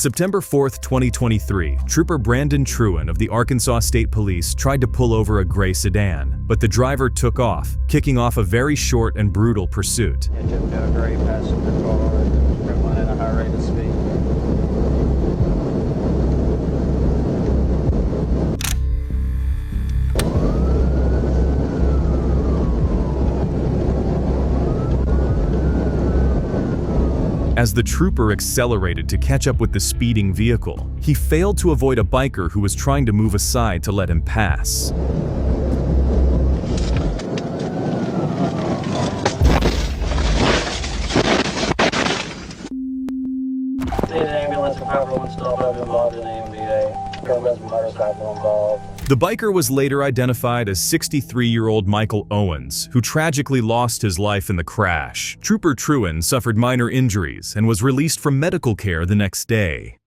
September 4, 2023, Trooper Brandon Truen of the Arkansas State Police tried to pull over a gray sedan, but the driver took off, kicking off a very short and brutal pursuit. It took a gray passenger car that was traveling at a high rate of speed. As the trooper accelerated to catch up with the speeding vehicle, he failed to avoid a biker who was trying to move aside to let him pass. Need an ambulance and power installed over involved in the MVA. There's a motorcycle involved. The biker was later identified as 63-year-old Michael Owens, who tragically lost his life in the crash. Trooper Truen suffered minor injuries and was released from medical care the next day.